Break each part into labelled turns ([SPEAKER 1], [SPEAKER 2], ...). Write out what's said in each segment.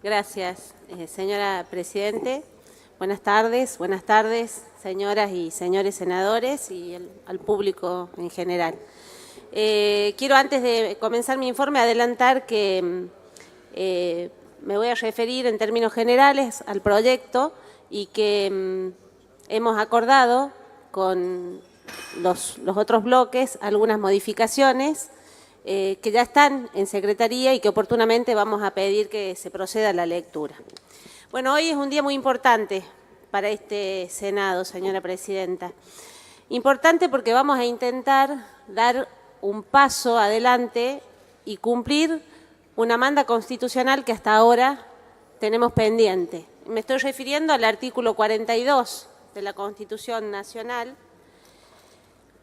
[SPEAKER 1] Gracias, señora Presidente. Buenas tardes, señoras y señores senadores y al público en general. Quiero, antes de comenzar mi informe, adelantar que me voy a referir en términos generales al proyecto y que hemos acordado con los otros bloques algunas modificaciones que ya están en Secretaría y que oportunamente vamos a pedir que se proceda a la lectura. Bueno, hoy es un día muy importante para este Senado, señora Presidenta. Importante porque vamos a intentar dar un paso adelante y cumplir una manda constitucional que hasta ahora tenemos pendiente. Me estoy refiriendo al artículo 42 de la Constitución Nacional,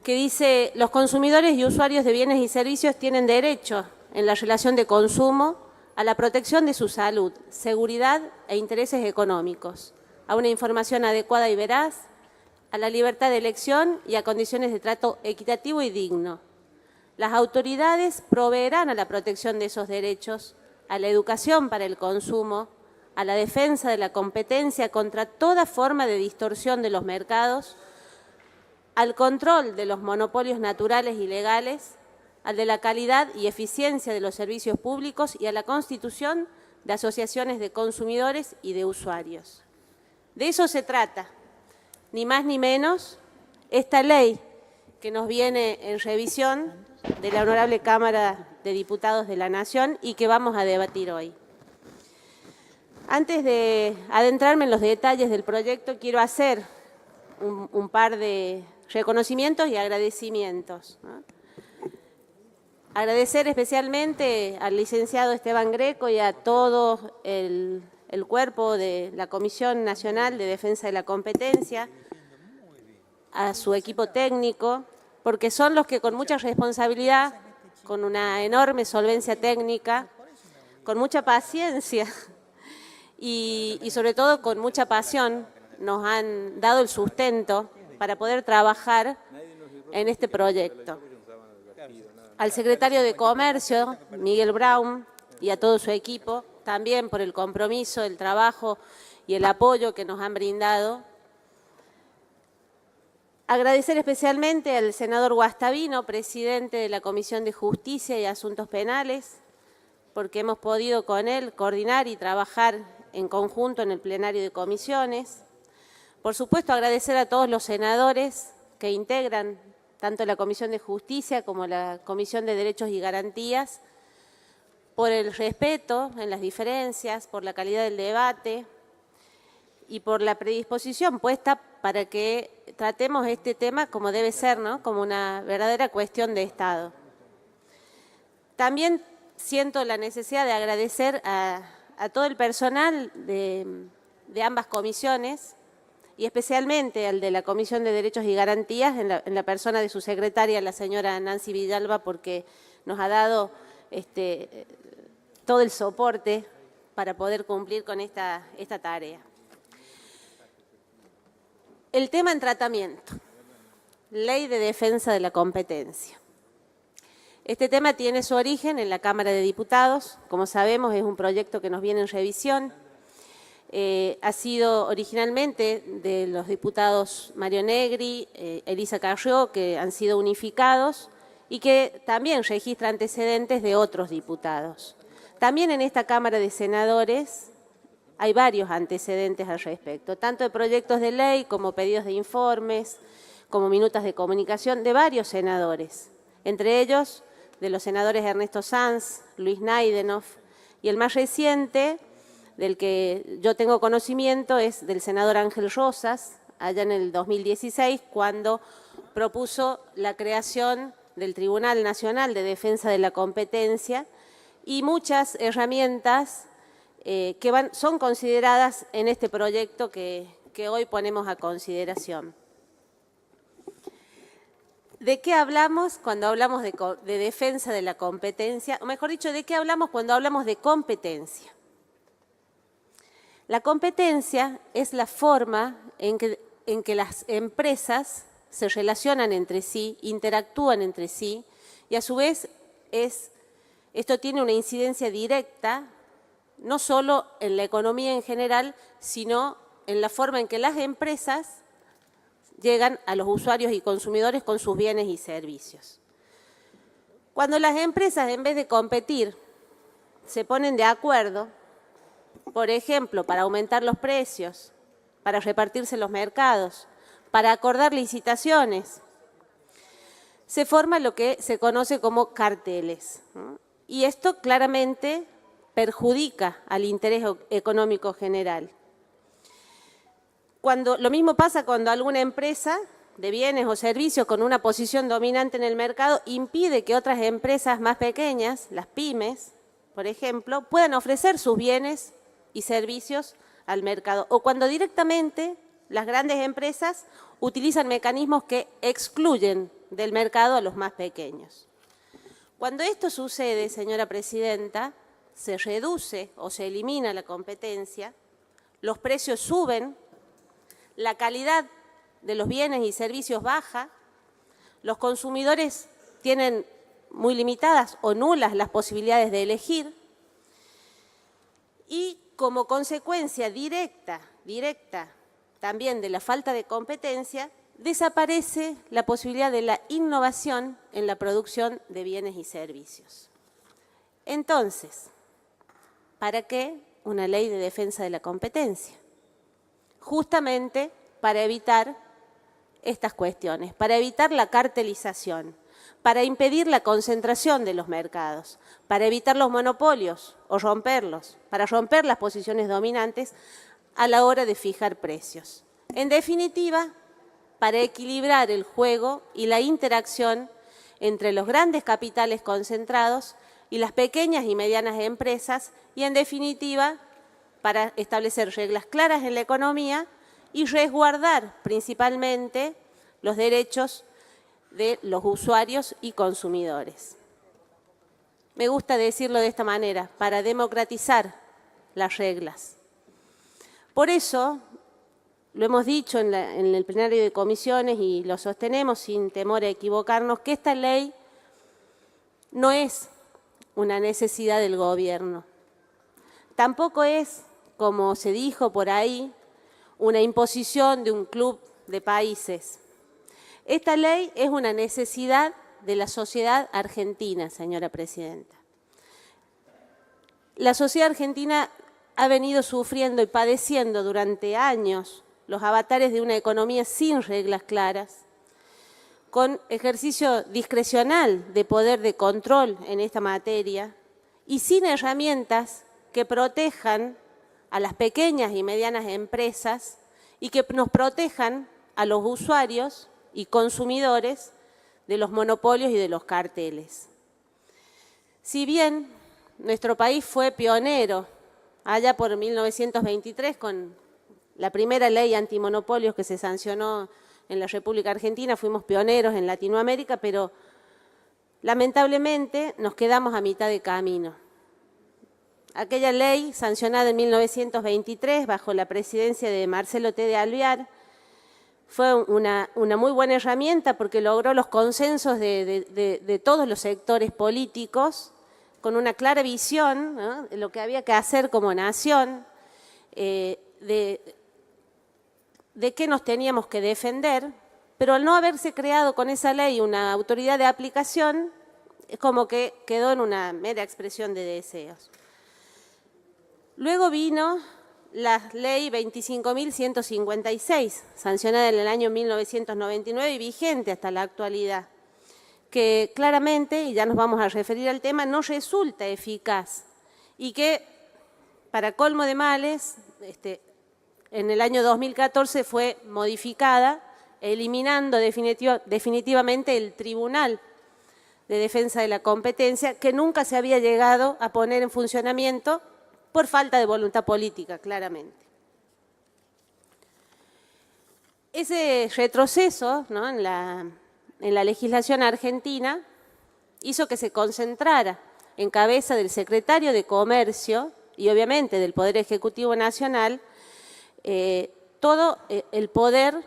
[SPEAKER 1] que dice: los consumidores y usuarios de bienes y servicios tienen derecho, en la relación de consumo, a la protección de su salud, seguridad e intereses económicos, a una información adecuada y veraz, a la libertad de elección y a condiciones de trato equitativo y digno. Las autoridades proveerán a la protección de esos derechos, a la educación para el consumo, a la defensa de la competencia contra toda forma de distorsión de los mercados, al control de los monopolios naturales y legales, al de la calidad y eficiencia de los servicios públicos y a la constitución de asociaciones de consumidores y de usuarios. De eso se trata, ni más ni menos, esta ley que nos viene en revisión de la Honorable Cámara de Diputados de la Nación y que vamos a debatir hoy. Antes de adentrarme en los detalles del proyecto, quiero hacer un par de reconocimientos y agradecimientos, ¿no? Agradecer especialmente al licenciado Esteban Greco y a todo el cuerpo de la Comisión Nacional de Defensa de la Competencia, a su equipo técnico, porque son los que con mucha responsabilidad, con una enorme solvencia técnica, con mucha paciencia y sobre todo con mucha pasión, nos han dado el sustento para poder trabajar en este proyecto. Al secretario de Comercio, Miguel Braun, y a todo su equipo, también por el compromiso, el trabajo y el apoyo que nos han brindado. Agradecer especialmente al senador Guastavino, presidente de la Comisión de Justicia y Asuntos Penales, porque hemos podido con él coordinar y trabajar en conjunto en el plenario de comisiones. Por supuesto, agradecer a todos los senadores que integran tanto la Comisión de Justicia como la Comisión de Derechos y Garantías, por el respeto en las diferencias, por la calidad del debate y por la predisposición puesta para que tratemos este tema como debe ser, ¿no? Como una verdadera cuestión de Estado. También siento la necesidad de agradecer a todo el personal de ambas comisiones, y especialmente al de la Comisión de Derechos y Garantías, en la persona de su secretaria, la señora Nancy Villalba, porque nos ha dado todo el soporte para poder cumplir con esta tarea. El tema en tratamiento, Ley de Defensa de la Competencia. Este tema tiene su origen en la Cámara de Diputados. Como sabemos, es un proyecto que nos viene en revisión. Ha sido originalmente de los diputados Mario Negri, Elisa Carrió, que han sido unificados y que también registra antecedentes de otros diputados. También en esta Cámara de Senadores hay varios antecedentes al respecto, tanto de proyectos de ley como pedidos de informes, como minutas de comunicación de varios senadores, entre ellos de los senadores Ernesto Sanz, Luis Naidenov, y el más reciente, del que yo tengo conocimiento, es del senador Ángel Rosas, allá en el 2016, cuando propuso la creación del Tribunal Nacional de Defensa de la Competencia y muchas herramientas que son consideradas en este proyecto que hoy ponemos a consideración. ¿De qué hablamos cuando hablamos de defensa de la competencia? O mejor dicho, ¿de qué hablamos cuando hablamos de competencia? La competencia es la forma en que las empresas se relacionan entre sí, interactúan entre sí, y a su vez esto tiene una incidencia directa no solo en la economía en general, sino en la forma en que las empresas llegan a los usuarios y consumidores con sus bienes y servicios. Cuando las empresas, en vez de competir, se ponen de acuerdo, por ejemplo, para aumentar los precios, para repartirse los mercados, para acordar licitaciones, se forma lo que se conoce como carteles, ¿no? Y esto claramente perjudica al interés económico general. Lo mismo pasa cuando alguna empresa de bienes o servicios con una posición dominante en el mercado impide que otras empresas más pequeñas, las pymes, por ejemplo, puedan ofrecer sus bienes y servicios al mercado. O cuando directamente las grandes empresas utilizan mecanismos que excluyen del mercado a los más pequeños. Cuando esto sucede, señora presidenta, se reduce o se elimina la competencia, los precios suben, la calidad de los bienes y servicios baja, los consumidores tienen muy limitadas o nulas las posibilidades de elegir y como consecuencia directa también de la falta de competencia, desaparece la posibilidad de la innovación en la producción de bienes y servicios. Entonces, ¿para qué una ley de defensa de la competencia? Justamente para evitar estas cuestiones, para evitar la cartelización, para impedir la concentración de los mercados, para evitar los monopolios o romperlos, para romper las posiciones dominantes a la hora de fijar precios. En definitiva, para equilibrar el juego y la interacción entre los grandes capitales concentrados y las pequeñas y medianas empresas y, en definitiva, para establecer reglas claras en la economía y resguardar principalmente los derechos de los usuarios y consumidores. Me gusta decirlo de esta manera, para democratizar las reglas. Por eso, lo hemos dicho en el plenario de comisiones y lo sostenemos sin temor a equivocarnos, que esta ley no es una necesidad del gobierno. Tampoco es, como se dijo por ahí, una imposición de un club de países. Esta ley es una necesidad de la sociedad argentina, señora presidenta. La sociedad argentina ha venido sufriendo y padeciendo durante años los avatares de una economía sin reglas claras, con ejercicio discrecional de poder de control en esta materia y sin herramientas que protejan a las pequeñas y medianas empresas y que nos protejan a los usuarios y consumidores de los monopolios y de los carteles. Si bien nuestro país fue pionero allá por 1923 con la primera ley antimonopolios que se sancionó en la República Argentina, fuimos pioneros en Latinoamérica, pero lamentablemente nos quedamos a mitad de camino. Aquella ley sancionada en 1923 bajo la presidencia de Marcelo T. de Alvear fue una muy buena herramienta porque logró los consensos de todos los sectores políticos con una clara visión, ¿no?, de lo que había que hacer como nación, de qué nos teníamos que defender, pero al no haberse creado con esa ley una autoridad de aplicación, es como que quedó en una mera expresión de deseos. Luego vino la ley 25.156, sancionada en el año 1999 y vigente hasta la actualidad, que claramente, y ya nos vamos a referir al tema, no resulta eficaz y que, para colmo de males, en el año 2014 fue modificada, eliminando definitivamente el Tribunal de Defensa de la Competencia, que nunca se había llegado a poner en funcionamiento por falta de voluntad política, claramente. Ese retroceso, ¿no?, en la legislación argentina hizo que se concentrara en cabeza del secretario de Comercio y obviamente del Poder Ejecutivo Nacional todo el poder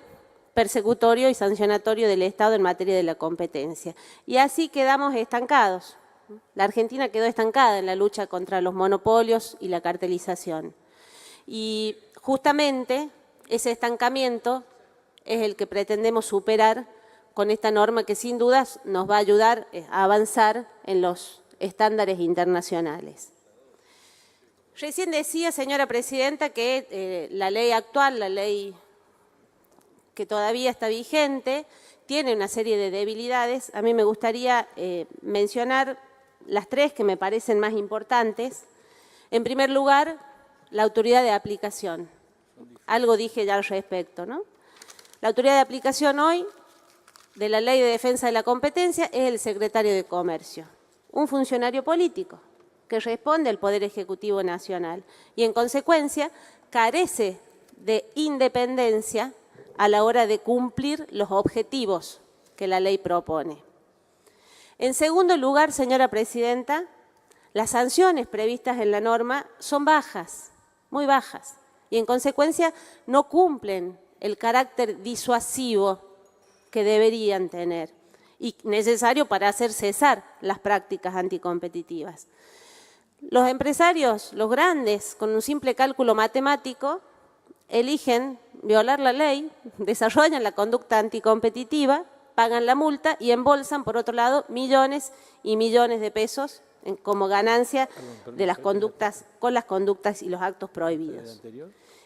[SPEAKER 1] persecutorio y sancionatorio del Estado en materia de la competencia. Y así quedamos estancados. La Argentina quedó estancada en la lucha contra los monopolios y la cartelización. Y justamente ese estancamiento es el que pretendemos superar con esta norma que sin dudas nos va a ayudar a avanzar en los estándares internacionales. Recién decía, señora presidenta, que la ley actual, la ley que todavía está vigente, tiene una serie de debilidades. A mí me gustaría mencionar las tres que me parecen más importantes. En primer lugar, la autoridad de aplicación. Algo dije ya al respecto, ¿no? La autoridad de aplicación hoy de la Ley de Defensa de la Competencia es el secretario de Comercio, un funcionario político que responde al Poder Ejecutivo Nacional y, en consecuencia, carece de independencia a la hora de cumplir los objetivos que la ley propone. En segundo lugar, señora presidenta, las sanciones previstas en la norma son bajas, muy bajas, y en consecuencia no cumplen el carácter disuasivo que deberían tener y necesario para hacer cesar las prácticas anticompetitivas. Los empresarios, los grandes, con un simple cálculo matemático, eligen violar la ley, desarrollan la conducta anticompetitiva, pagan la multa y embolsan, por otro lado, millones y millones de pesos como ganancia de las conductas, con las conductas y los actos prohibidos.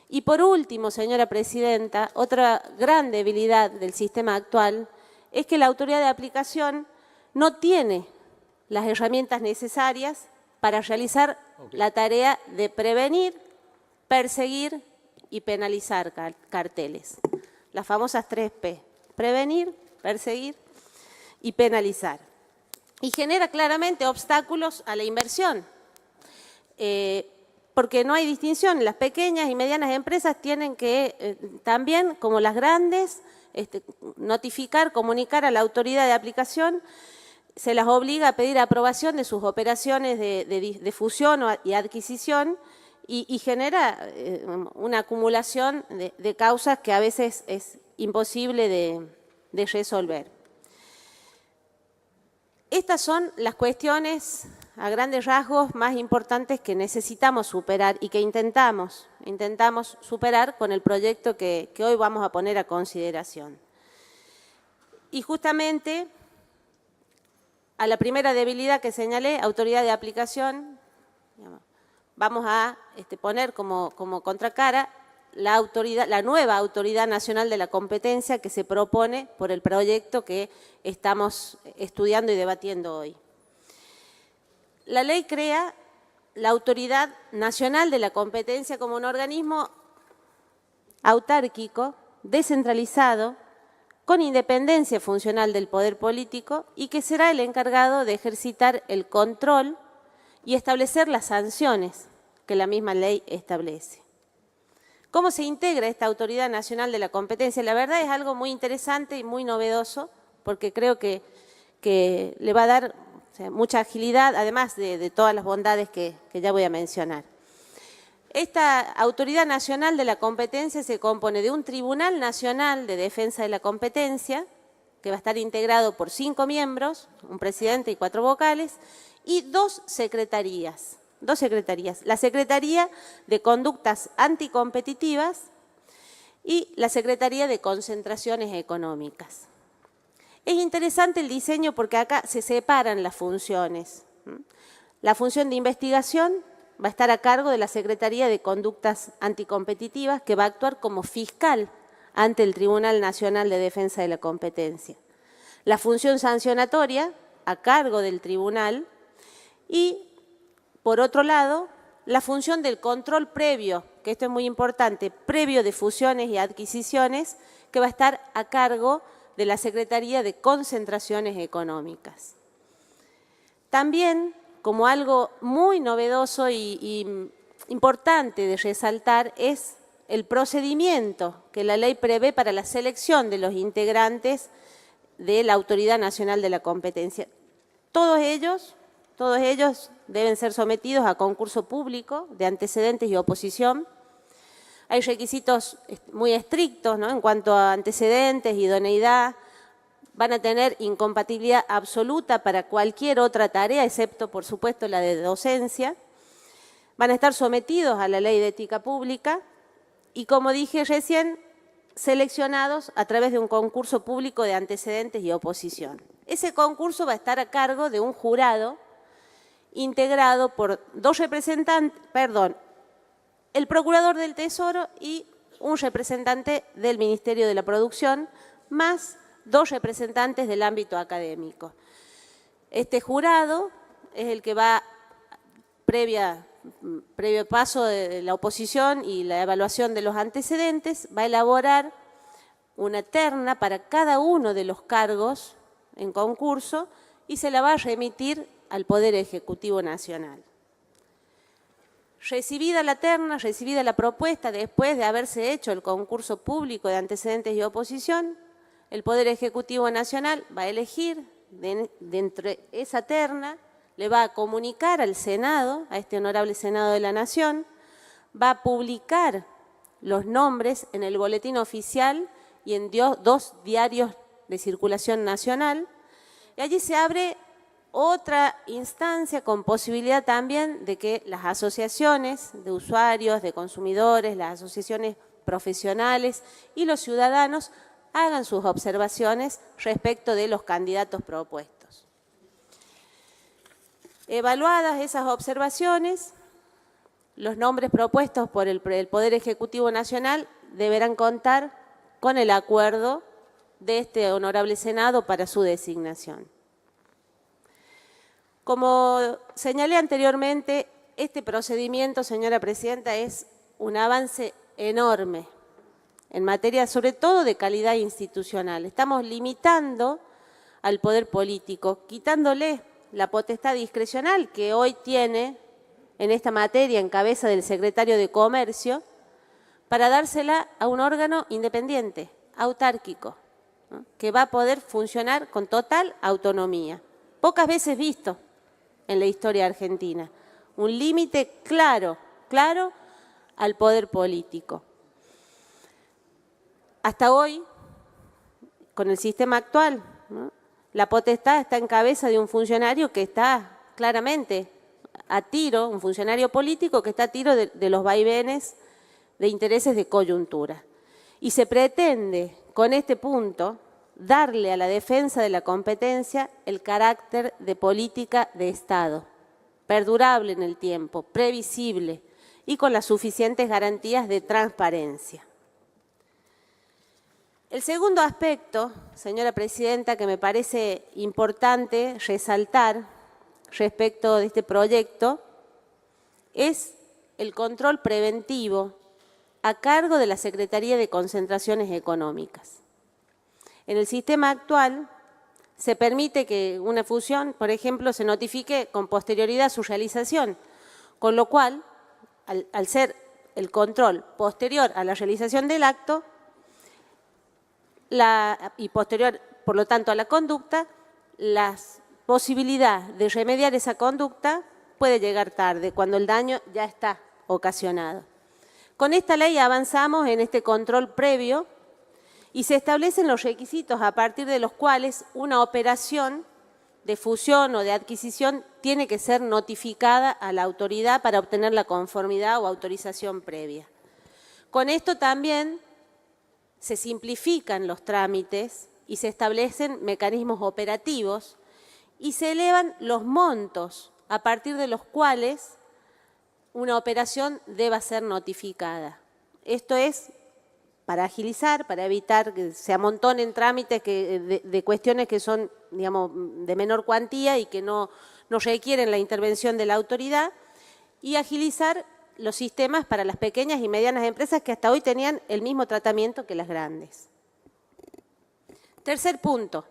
[SPEAKER 1] Y por último, señora presidenta, otra gran debilidad del sistema actual es que la autoridad de aplicación no tiene las herramientas necesarias para realizar la tarea de prevenir, perseguir y penalizar carteles. Las famosas 3P, prevenir, perseguir y penalizar. Y genera claramente obstáculos a la inversión, porque no hay distinción. Las pequeñas y medianas empresas tienen que también, como las grandes, notificar, comunicar a la autoridad de aplicación. Se las obliga a pedir aprobación de sus operaciones de fusión y adquisición y genera una acumulación de causas que a veces es imposible de resolver. Estas son las cuestiones a grandes rasgos más importantes que necesitamos superar y que intentamos superar con el proyecto que hoy vamos a poner a consideración. Y justamente a la primera debilidad que señalé, autoridad de aplicación, vamos a poner como contracara la nueva Autoridad Nacional de la Competencia que se propone por el proyecto que estamos estudiando y debatiendo hoy. La ley crea la Autoridad Nacional de la Competencia como un organismo autárquico, descentralizado, con independencia funcional del poder político y que será el encargado de ejercitar el control y establecer las sanciones que la misma ley establece. ¿Cómo se integra esta Autoridad Nacional de la Competencia? La verdad es algo muy interesante y muy novedoso, porque creo que le va a dar mucha agilidad, además de todas las bondades que ya voy a mencionar. Esta Autoridad Nacional de la Competencia se compone de un Tribunal Nacional de Defensa de la Competencia, que va a estar integrado por 5 miembros, un presidente y 4 vocales, y 2 secretarías. La Secretaría de Conductas Anticompetitivas y la Secretaría de Concentraciones Económicas. Es interesante el diseño porque acá se separan las funciones. La función de investigación va a estar a cargo de la Secretaría de Conductas Anticompetitivas, que va a actuar como fiscal ante el Tribunal Nacional de Defensa de la Competencia. La función sancionatoria a cargo del tribunal y, por otro lado, la función del control previo, que esto es muy importante, previo de fusiones y adquisiciones, que va a estar a cargo de la Secretaría de Concentraciones Económicas. También, como algo muy novedoso y importante de resaltar, es el procedimiento que la ley prevé para la selección de los integrantes de la Autoridad Nacional de la Competencia. Todos ellos deben ser sometidos a concurso público de antecedentes y oposición. Hay requisitos muy estrictos, ¿no?, en cuanto a antecedentes, idoneidad, van a tener incompatibilidad absoluta para cualquier otra tarea, excepto, por supuesto, la de docencia. Van a estar sometidos a la ley de ética pública y, como dije recién, seleccionados a través de un concurso público de antecedentes y oposición. Ese concurso va a estar a cargo de un jurado integrado por el Procurador del Tesoro y un representante del Ministerio de la Producción, más 2 representantes del ámbito académico. Este jurado es el que va, previo paso de la oposición y la evaluación de los antecedentes, va a elaborar una terna para cada uno de los cargos en concurso y se la va a remitir al Poder Ejecutivo Nacional. Recibida la terna, recibida la propuesta, después de haberse hecho el concurso público de antecedentes y oposición, el Poder Ejecutivo Nacional va a elegir de entre esa terna, le va a comunicar al Senado, a este honorable Senado de la Nación, va a publicar los nombres en el boletín oficial y en 2 diarios de circulación nacional, y allí se abre otra instancia con posibilidad también de que las asociaciones de usuarios, de consumidores, las asociaciones profesionales y los ciudadanos hagan sus observaciones respecto de los candidatos propuestos. Evaluadas esas observaciones, los nombres propuestos por el Poder Ejecutivo Nacional deberán contar con el acuerdo de este honorable Senado para su designación. Como señalé anteriormente, este procedimiento, señora Presidenta, es un avance enorme en materia, sobre todo, de calidad institucional. Estamos limitando al poder político, quitándole la potestad discrecional que hoy tiene en esta materia en cabeza del secretario de Comercio, para dársela a un órgano independiente, autárquico, ¿no?, que va a poder funcionar con total autonomía. Pocas veces visto en la historia argentina. Un límite claro al poder político. Hasta hoy, con el sistema actual, ¿no?, la potestad está en cabeza de un funcionario que está claramente a tiro, un funcionario político que está a tiro de los vaivenes de intereses de coyuntura. Y se pretende, con este punto, darle a la defensa de la competencia el carácter de política de Estado, perdurable en el tiempo, previsible y con las suficientes garantías de transparencia. El segundo aspecto, señora Presidenta, que me parece importante resaltar respecto de este proyecto es el control preventivo a cargo de la Secretaría de Concentraciones Económicas. En el sistema actual se permite que una fusión, por ejemplo, se notifique con posterioridad a su realización, con lo cual, al ser el control posterior a la realización del acto y posterior, por lo tanto, a la conducta, la posibilidad de remediar esa conducta puede llegar tarde, cuando el daño ya está ocasionado. Con esta ley avanzamos en este control previo y se establecen los requisitos a partir de los cuales una operación de fusión o de adquisición tiene que ser notificada a la autoridad para obtener la conformidad o autorización previa. Con esto también se simplifican los trámites y se establecen mecanismos operativos y se elevan los montos a partir de los cuales una operación deba ser notificada. Esto es para agilizar, para evitar que se amontonen trámites de cuestiones que son, digamos, de menor cuantía y que no requieren la intervención de la autoridad, y agilizar los sistemas para las pequeñas y medianas empresas que hasta hoy tenían el mismo tratamiento que las grandes. Tercer punto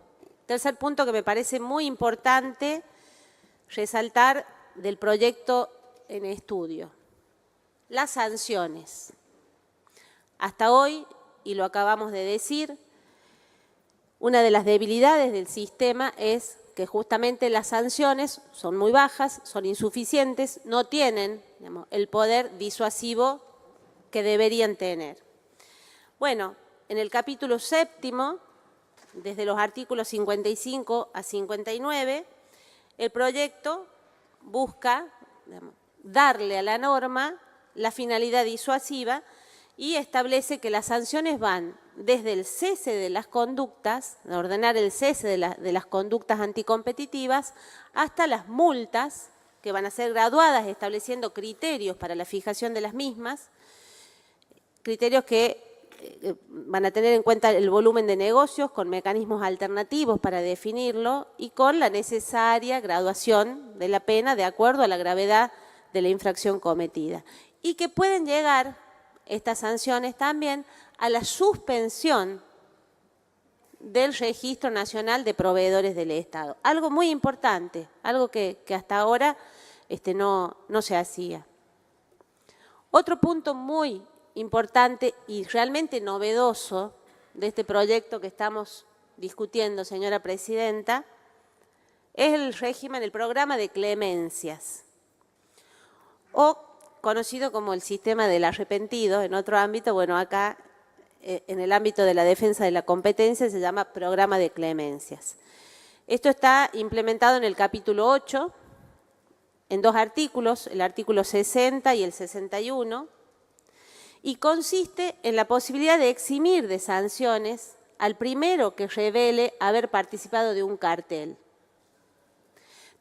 [SPEAKER 1] que me parece muy importante resaltar del proyecto en estudio: las sanciones. Hasta hoy, y lo acabamos de decir, una de las debilidades del sistema es que justamente las sanciones son muy bajas, son insuficientes, no tienen, digamos, el poder disuasivo que deberían tener. Bueno, en el capítulo 7 desde los artículos 55 a 59, el proyecto busca, digamos, darle a la norma la finalidad disuasiva y establece que las sanciones van desde el cese de las conductas, ordenar el cese de las conductas anticompetitivas, hasta las multas, que van a ser graduadas estableciendo criterios para la fijación de las mismas, criterios que van a tener en cuenta el volumen de negocios con mecanismos alternativos para definirlo y con la necesaria graduación de la pena de acuerdo a la gravedad de la infracción cometida. Y que pueden llegar estas sanciones también a la suspensión del Registro Nacional de Proveedores del Estado. Algo muy importante, algo que hasta ahora no se hacía. Otro punto muy importante y realmente novedoso de este proyecto que estamos discutiendo, señora presidenta, es el régimen, el programa de clemencias, o conocido como el sistema del arrepentido en otro ámbito. Bueno, acá en el ámbito de la defensa de la competencia se llama programa de clemencias. Esto está implementado en el capítulo 8, en 2 artículos, el artículo 60 y el 61, y consiste en la posibilidad de eximir de sanciones al primero que revele haber participado de un cartel.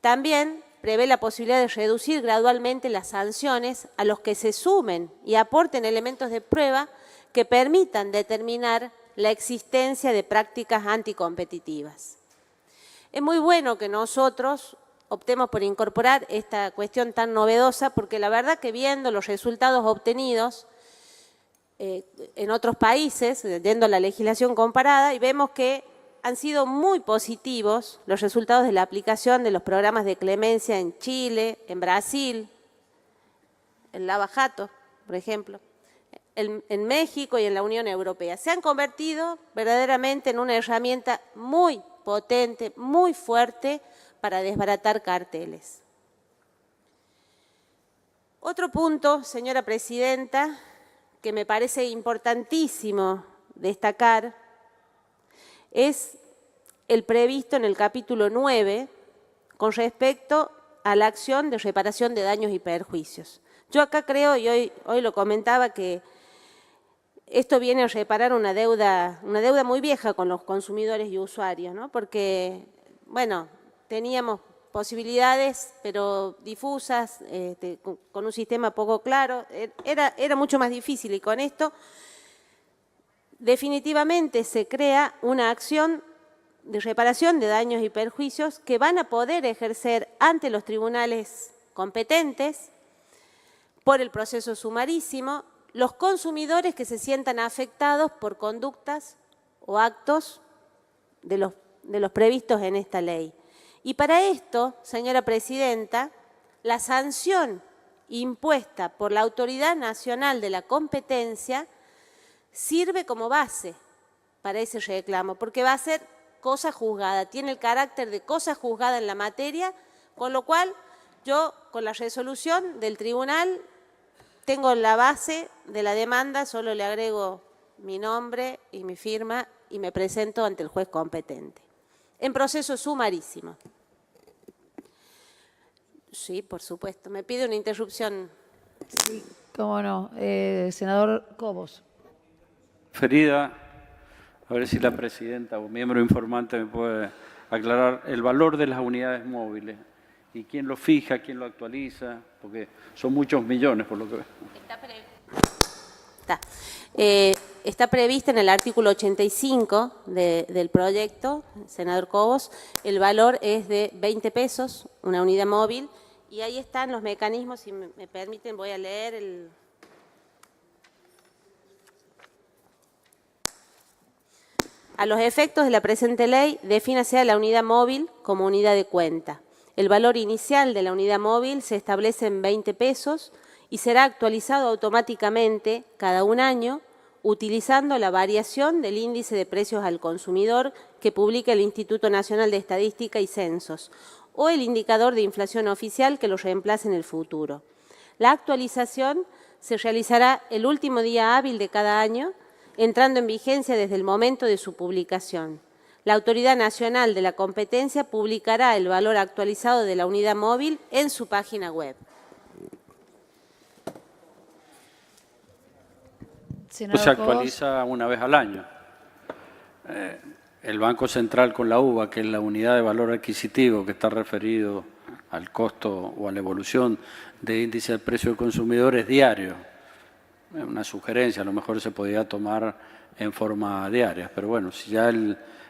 [SPEAKER 1] También prevé la posibilidad de reducir gradualmente las sanciones a los que se sumen y aporten elementos de prueba que permitan determinar la existencia de prácticas anticompetitivas. Es muy bueno que nosotros optemos por incorporar esta cuestión tan novedosa, porque la verdad que viendo los resultados obtenidos en otros países, viendo la legislación comparada, y vemos que han sido muy positivos los resultados de la aplicación de los programas de clemencia en Chile, en Brasil, en Lava Jato, por ejemplo, en México y en la Unión Europea. Se han convertido verdaderamente en una herramienta muy potente, muy fuerte para desbaratar carteles. Otro punto, señora presidenta, que me parece importantísimo destacar es el previsto en el capítulo 9 con respecto a la acción de reparación de daños y perjuicios. Yo acá creo, y hoy lo comentaba, que esto viene a reparar una deuda muy vieja con los consumidores y usuarios, ¿no? Porque, bueno, teníamos posibilidades, pero difusas, con un sistema poco claro, era mucho más difícil, y con esto definitivamente se crea una acción de reparación de daños y perjuicios que van a poder ejercer ante los tribunales competentes por el proceso sumarísimo los consumidores que se sientan afectados por conductas o actos de los previstos en esta ley. Y para esto, señora presidenta, la sanción impuesta por la Autoridad Nacional de la Competencia sirve como base para ese reclamo, porque va a ser cosa juzgada, tiene el carácter de cosa juzgada en la materia, con lo cual yo, con la resolución del tribunal, tengo la base de la demanda, solo le agrego mi nombre y mi firma y me presento ante el juez competente, en proceso sumarísimo. Sí, por supuesto. Me pide una interrupción.
[SPEAKER 2] Sí, cómo no. Senador Cobos.
[SPEAKER 3] Ferida, a ver si la presidenta o miembro informante me puede aclarar el valor de las unidades móviles y quién lo fija, quién lo actualiza, porque son muchos millones por lo que veo.
[SPEAKER 1] Está prevista en el artículo 85 del proyecto, senador Cobos. El valor es de 20 pesos, una unidad móvil, y ahí están los mecanismos. Si me permiten, voy a leer el... A los efectos de la presente ley, defínase a la unidad móvil como unidad de cuenta. El valor inicial de la unidad móvil se establece en 20 pesos y será actualizado automáticamente cada un año utilizando la variación del índice de precios al consumidor que publica el Instituto Nacional de Estadística y Censos o el indicador de inflación oficial que lo reemplace en el futuro. La actualización se realizará el último día hábil de cada año, entrando en vigencia desde el momento de su publicación. La Autoridad Nacional de la Competencia publicará el valor actualizado de la unidad móvil en su página web.
[SPEAKER 2] Senador
[SPEAKER 3] Se
[SPEAKER 2] Cobos.
[SPEAKER 3] actualiza una vez al año. El Banco Central con la UVA, que es la unidad de valor adquisitivo que está referido al costo o a la evolución de índice del precio del consumidor, es diario. Es una sugerencia, a lo mejor se podría tomar en forma diaria, pero bueno, si ya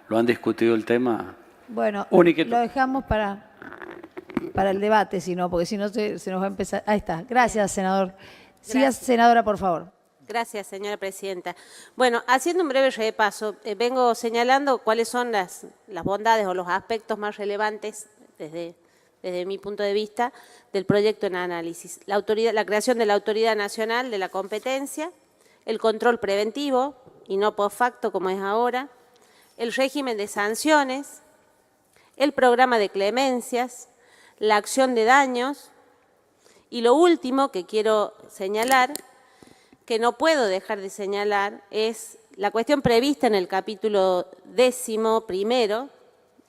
[SPEAKER 3] lo han discutido el tema.
[SPEAKER 2] Bueno,
[SPEAKER 3] Uniqueto.
[SPEAKER 2] lo dejamos para el debate, si no, porque si no se nos va a empezar. Ahí está. Gracias, senador. Siga,
[SPEAKER 1] Gracias.
[SPEAKER 2] senadora, por favor.
[SPEAKER 1] Gracias, señora presidenta. Bueno, haciendo un breve repaso, vengo señalando cuáles son las bondades o los aspectos más relevantes desde mi punto de vista del proyecto en análisis. La creación de la Autoridad Nacional de la Competencia, el control preventivo y no post facto como es ahora, el régimen de sanciones, el programa de clemencias, la acción de daños y lo último que quiero señalar, que no puedo dejar de señalar, es la cuestión prevista en el capítulo 11º,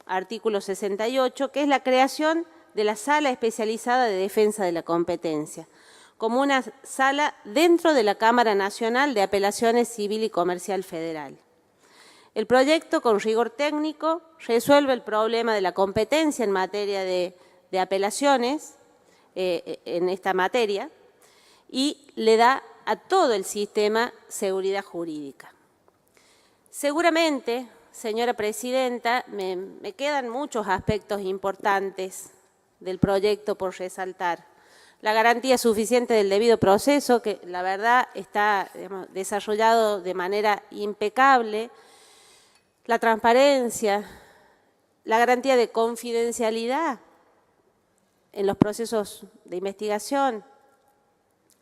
[SPEAKER 1] artículo 68, que es la creación de la Sala Especializada de Defensa de la Competencia, como una sala dentro de la Cámara Nacional de Apelaciones Civil y Comercial Federal. El proyecto, con rigor técnico, resuelve el problema de la competencia en materia de apelaciones, en esta materia, y le da a todo el sistema seguridad jurídica. Seguramente, señora presidenta, me quedan muchos aspectos importantes del proyecto por resaltar. La garantía suficiente del debido proceso, que la verdad está desarrollado de manera impecable, la transparencia, la garantía de confidencialidad en los procesos de investigación,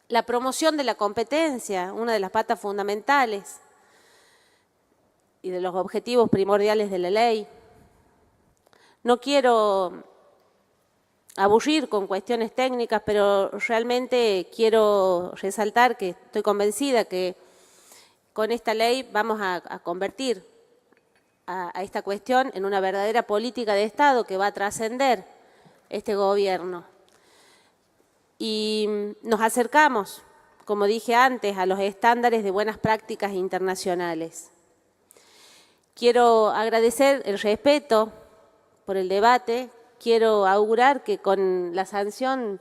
[SPEAKER 1] la promoción de la competencia, una de las patas fundamentales y de los objetivos primordiales de la ley. No quiero aburrir con cuestiones técnicas, pero realmente quiero resaltar que estoy convencida que con esta ley vamos a convertir a esta cuestión en una verdadera política de Estado que va a trascender este gobierno. Y nos acercamos, como dije antes, a los estándares de buenas prácticas internacionales. Quiero agradecer el respeto por el debate. Quiero augurar que con la sanción,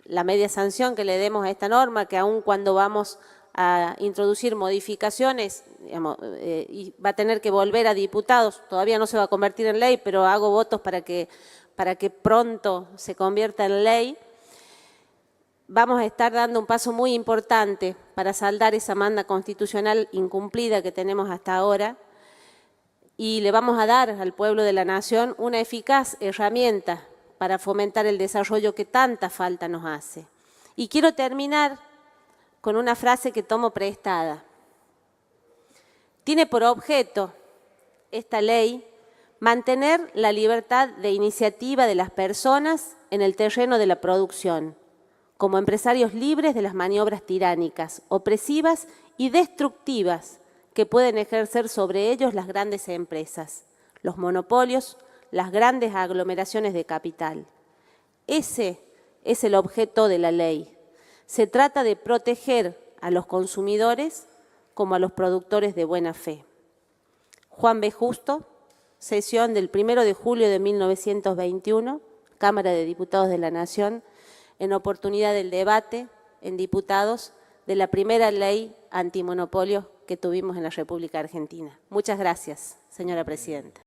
[SPEAKER 1] la media sanción que le demos a esta norma, que aun cuando vamos a introducir modificaciones, y va a tener que volver a diputados, todavía no se va a convertir en ley, pero hago votos para que pronto se convierta en ley. Vamos a estar dando un paso muy importante para saldar esa manda constitucional incumplida que tenemos hasta ahora y le vamos a dar al pueblo de la nación una eficaz herramienta para fomentar el desarrollo que tanta falta nos hace. Y quiero terminar con una frase que tomo prestada. Tiene por objeto esta ley mantener la libertad de iniciativa de las personas en el terreno de la producción, como empresarios libres de las maniobras tiránicas, opresivas y destructivas que pueden ejercer sobre ellos las grandes empresas, los monopolios, las grandes aglomeraciones de capital. Ese es el objeto de la ley. Se trata de proteger a los consumidores como a los productores de buena fe. Juan B. Justo, sesión del 1 de julio de 1921, Cámara de Diputados de la Nación, en oportunidad del debate en diputados de la primera ley antimonopolio que tuvimos en la República Argentina. Muchas gracias, señora presidenta.